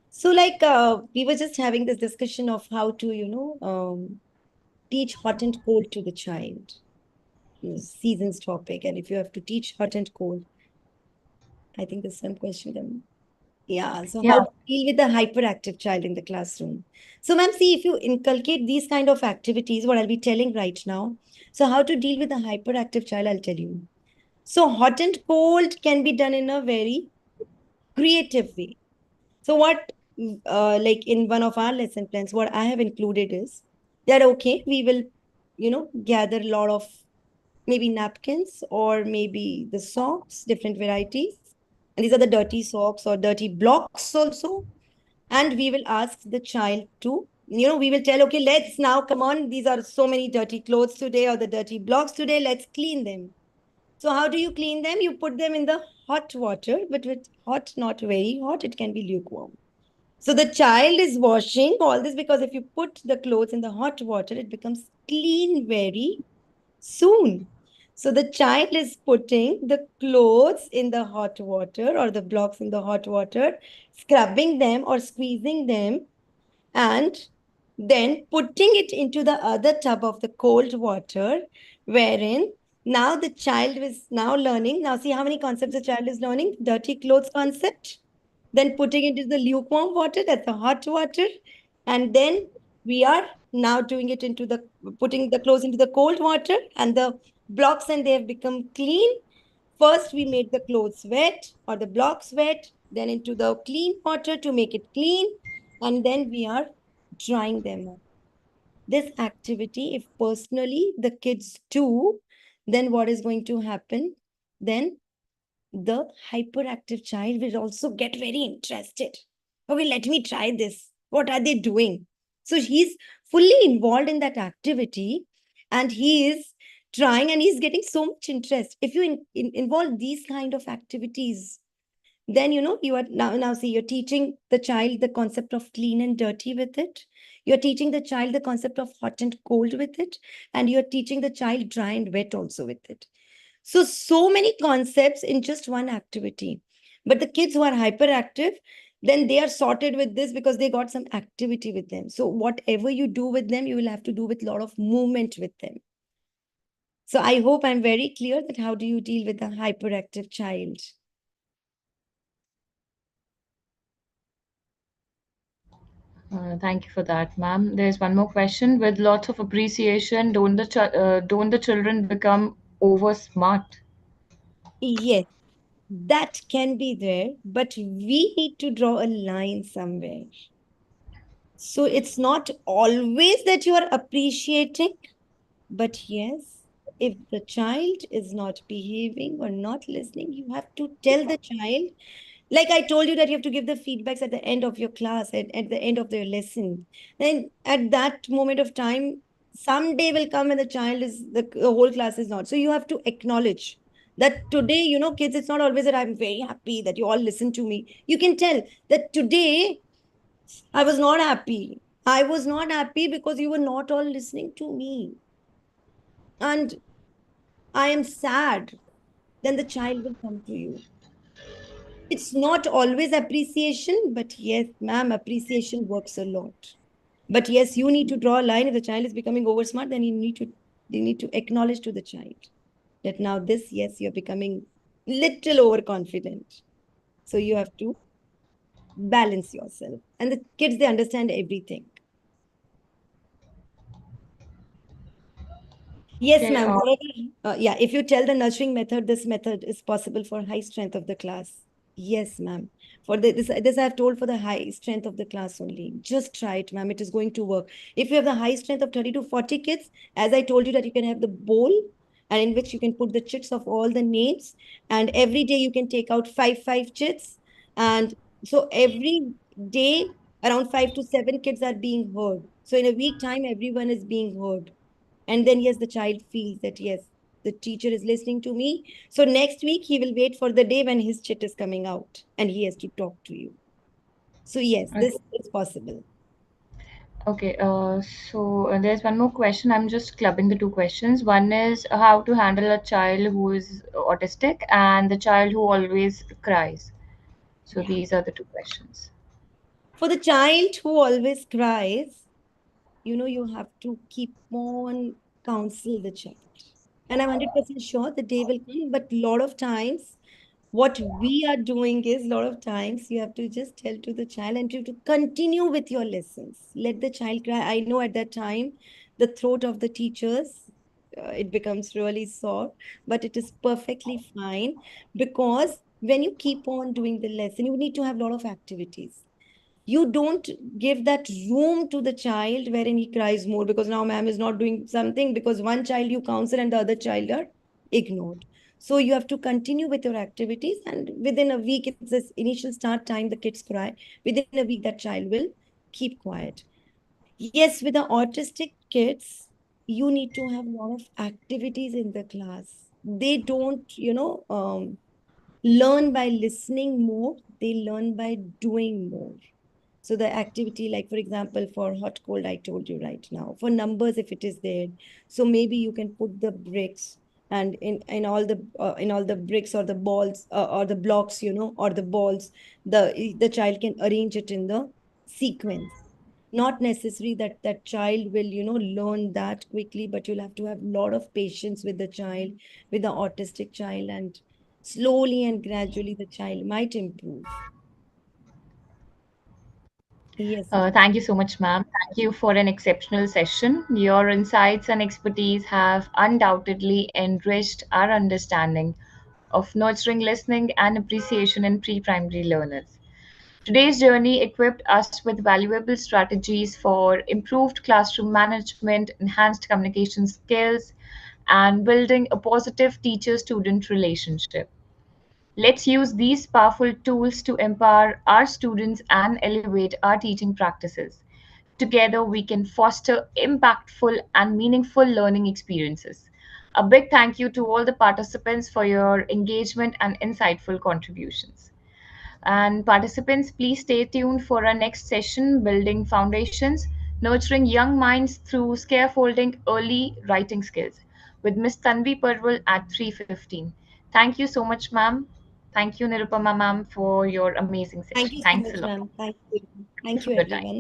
So, like, we were just having this discussion of how to, teach hot and cold to the child. Seasons topic. And if you have to teach hot and cold, I think there's some question coming. Yeah. So, how Yeah, to deal with the hyperactive child in the classroom? So, ma'am, see, if you inculcate these kind of activities, what I'll be telling right now. So, how to deal with a hyperactive child, I'll tell you. So, hot and cold can be done in a very creative way. So, what, like in one of our lesson plans, what I have included is that, okay, we will, gather a lot of maybe napkins or maybe the socks, different varieties. And these are the dirty socks or dirty blocks also. And we will ask the child to, we will tell, okay, let's now come on. These are so many dirty clothes today or the dirty blocks today. Let's clean them. So, how do you clean them? You put them in the hot water, but with hot, not very hot, it can be lukewarm. So, the child is washing all this because if you put the clothes in the hot water, it becomes clean very soon. So the child is putting the clothes in the hot water or the blocks in the hot water, scrubbing them or squeezing them, and then putting it into the other tub of the cold water, wherein now the child is now learning. Now, see how many concepts the child is learning: dirty clothes concept, then putting it into the lukewarm water, that's the hot water, and then we are now doing it into the putting the clothes into the cold water and the blocks, and they have become clean. First, we made the clothes wet or the blocks wet, then into the clean water to make it clean, and then we are drying them up. This activity, if personally the kids do, then what is going to happen? Then the hyperactive child will also get very interested. Okay, let me try this. What are they doing? So he's fully involved in that activity and he is trying and he's getting so much interest. If you involve these kind of activities, then you are now see you're teaching the child the concept of clean and dirty with it. You're teaching the child the concept of hot and cold with it, and you're teaching the child dry and wet also with it. So many concepts in just one activity. But the kids who are hyperactive, then they are sorted with this because they got some activity with them. So whatever you do with them, you will have to do with a lot of movement with them. So I hope I'm very clear that how do you deal with a hyperactive child? Thank you for that, ma'am. There's one more question. With lots of appreciation, don't the children become over smart? Yes, that can be there, but we need to draw a line somewhere. So it's not always that you are appreciating. But yes, if the child is not behaving or not listening, you have to tell the child. Like I told you that you have to give the feedbacks at the end of your class and at the end of their lesson. Then at that moment of time, Someday will come when the child is, the whole class is not. So you have to acknowledge that today, kids, it's not always that I'm very happy that you all listen to me. You can tell that today I was not happy. I was not happy because you were not all listening to me. And I am sad. Then the child will come to you. It's not always appreciation, but yes, ma'am, appreciation works a lot. But yes, you need to draw a line. If the child is becoming over smart, then you need to acknowledge to the child that now this, yes, you're becoming little overconfident. So you have to balance yourself. And the kids, they understand everything. Yes, Okay. ma'am. However, yeah, if you tell the nurturing method, this method is possible for high strength of the class. Yes, ma'am. For this I have told for the high strength of the class only. Just try it, ma'am. It is going to work. If you have the high strength of 30 to 40 kids, as I told you that you can have the bowl and in which you can put the chits of all the names, and every day you can take out five chits. And so every day around 5 to 7 kids are being heard. So in a week time, everyone is being heard. And then, yes, the child feels that, yes, the teacher is listening to me. So next week, he will wait for the day when his chit is coming out and he has to talk to you. So, yes, Okay. this is possible. Okay, there's one more question. I'm just clubbing the two questions. One is how to handle a child who is autistic and the child who always cries. So Yeah. these are the two questions. For the child who always cries, you have to keep on counsel the child. And I'm 100% sure the day will come. But a lot of times, what we are doing is, a lot of times you have to just tell to the child and you have to continue with your lessons. Let the child cry. I know at that time, the throat of the teachers, it becomes really sore, but it is perfectly fine because when you keep on doing the lesson, you need to have a lot of activities. You don't give that room to the child wherein he cries more because now ma'am is not doing something because one child you counsel and the other child are ignored. So you have to continue with your activities, and within a week, it's this initial start time, the kids cry. Within a week, that child will keep quiet. Yes, with the autistic kids, you need to have a lot of activities in the class. They don't, learn by listening more, they learn by doing more. So the activity, like for example, for hot cold, I told you right now. For numbers, if it is there, so maybe you can put the bricks, and in all the bricks or the balls or the blocks, or the balls, the child can arrange it in the sequence. Not necessary that that child will learn that quickly, but you'll have to have a lot of patience with the child, with the autistic child, and slowly and gradually the child might improve. Yes, ma'am. Thank you so much, ma'am. Thank you for an exceptional session. Your insights and expertise have undoubtedly enriched our understanding of nurturing listening and appreciation in pre primary learners. Today's journey equipped us with valuable strategies for improved classroom management, enhanced communication skills, and building a positive teacher student relationship. Let's use these powerful tools to empower our students and elevate our teaching practices. Together, we can foster impactful and meaningful learning experiences. A big thank you to all the participants for your engagement and insightful contributions. And participants, please stay tuned for our next session, Building Foundations, Nurturing Young Minds Through Scaffolding Early Writing Skills, with Miss Tanvi Parwal at 3:15. Thank you so much, ma'am. Thank you, Nirupama ma'am, for your amazing Thank session. you so Thanks a much, lot. ma'am. Thank you. Thanks Thank for you, your time. everyone.